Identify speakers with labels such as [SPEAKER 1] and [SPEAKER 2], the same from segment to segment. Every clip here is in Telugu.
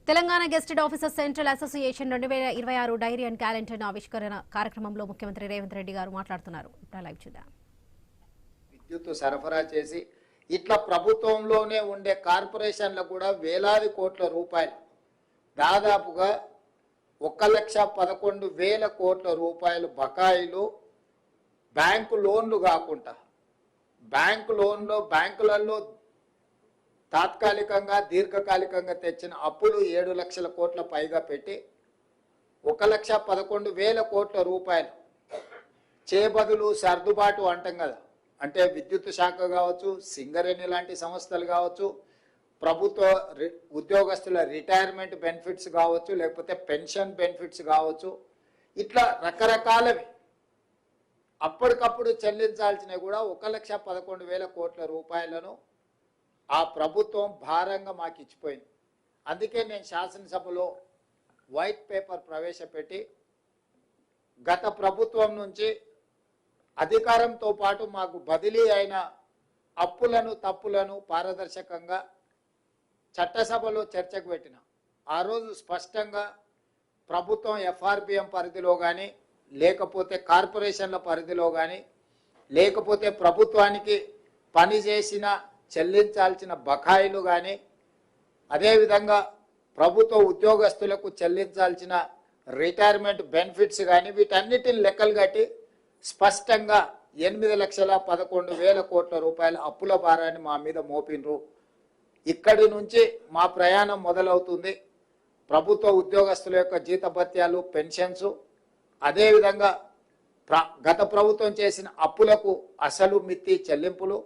[SPEAKER 1] Telangana gazetted officer central association 2026 diary and calendar ఆవిష్కరణ కార్యక్రమంలో ముఖ్యమంత్రి రేవంత్ రెడ్డి గారు మాట్లాడుతున్నారు. లైవ్ చూద్దాం.
[SPEAKER 2] విద్యుత్ సరఫరా చేసి ఇట్లా ప్రభుత్వంలోనే ఉండే కార్పొరేషన్లకు కూడా వేలాది కోట్ల రూపాయలు, దాదాపుగా 1,11,000 కోట్ల రూపాయలు బకాయిలు బ్యాంకు లోన్లు కాకుండా బ్యాంకులలో తాత్కాలికంగా దీర్ఘకాలికంగా తెచ్చిన అప్పులు 7 లక్షల కోట్ల పైగా పెట్టి 1,11,000 కోట్ల రూపాయలు చేబదులు సర్దుబాటు అంటాం కదా, అంటే విద్యుత్ శాఖ కావచ్చు, సింగరేణి లాంటి సంస్థలు కావచ్చు, ప్రభుత్వ ఉద్యోగస్తుల రిటైర్మెంట్ బెనిఫిట్స్ కావచ్చు, లేకపోతే పెన్షన్ బెనిఫిట్స్ కావచ్చు, ఇట్లా రకరకాలవి అప్పటికప్పుడు చెల్లించాల్సినవి కూడా 1,11,000 కోట్ల రూపాయలను ఆ ప్రభుత్వం భారంగా మాకు ఇచ్చిపోయింది. అందుకే నేను శాసనసభలో వైట్ పేపర్ ప్రవేశపెట్టి గత ప్రభుత్వం నుంచి అధికారంతో పాటు మాకు బదిలీ అయిన అప్పులను తప్పులను పారదర్శకంగా చట్టసభలో చర్చకు పెట్టిన. ఆ రోజు స్పష్టంగా ప్రభుత్వం ఎఫ్ఆర్బిఎం పరిధిలో కానీ, లేకపోతే కార్పొరేషన్ల పరిధిలో కానీ, లేకపోతే ప్రభుత్వానికి పనిచేసిన చెల్లించాల్సిన బకాయిలు కానీ, అదేవిధంగా ప్రభుత్వ ఉద్యోగస్తులకు చెల్లించాల్సిన రిటైర్మెంట్ బెనిఫిట్స్ కానీ, వీటన్నిటిని లెక్కలు కట్టి స్పష్టంగా 8,11,000 కోట్ల రూపాయల అప్పుల భారాన్ని మా మీద మోపినరు. ఇక్కడి నుంచి మా ప్రయాణం మొదలవుతుంది. ప్రభుత్వ ఉద్యోగస్తుల యొక్క జీతభత్యాలు, పెన్షన్స్, అదేవిధంగా గత ప్రభుత్వం చేసిన అప్పులకు అసలు మిత్తి చెల్లింపులు,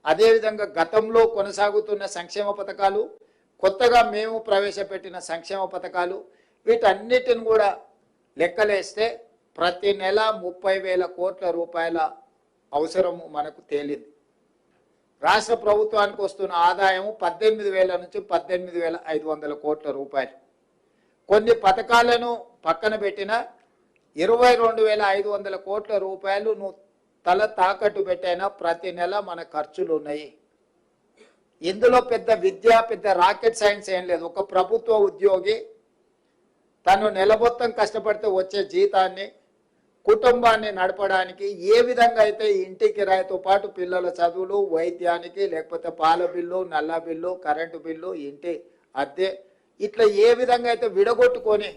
[SPEAKER 2] అదేవిధంగా గతంలో కొనసాగుతున్న సంక్షేమ పథకాలు, కొత్తగా మేము ప్రవేశపెట్టిన సంక్షేమ పథకాలు, వీటన్నిటిని కూడా లెక్కలేస్తే ప్రతి నెల 30,000 కోట్ల రూపాయల అవసరము మనకు తేలింది. రాష్ట్ర ప్రభుత్వానికి వస్తున్న ఆదాయం 18,000 నుంచి 18,500 కోట్ల రూపాయలు. కొన్ని పథకాలను పక్కన పెట్టిన 22,500 కోట్ల రూపాయలు నువ్వు తల తాకట్టు పెట్టైనా ప్రతి నెల మన ఖర్చులు ఉన్నాయి. ఇందులో పెద్ద విద్య, పెద్ద రాకెట్ సైన్స్ ఏం లేదు. ఒక ప్రభుత్వ ఉద్యోగి తను నెల మొత్తం కష్టపడితే వచ్చే జీతాన్ని కుటుంబాన్ని నడపడానికి ఏ విధంగా అయితే ఇంటి కిరాయితో పాటు పిల్లల చదువులు, వైద్యానికి, లేకపోతే పాల బిల్లు, నల్ల బిల్లు, కరెంటు బిల్లు, ఇంటి అద్దె, ఇట్లా ఏ విధంగా అయితే విడగొట్టుకొని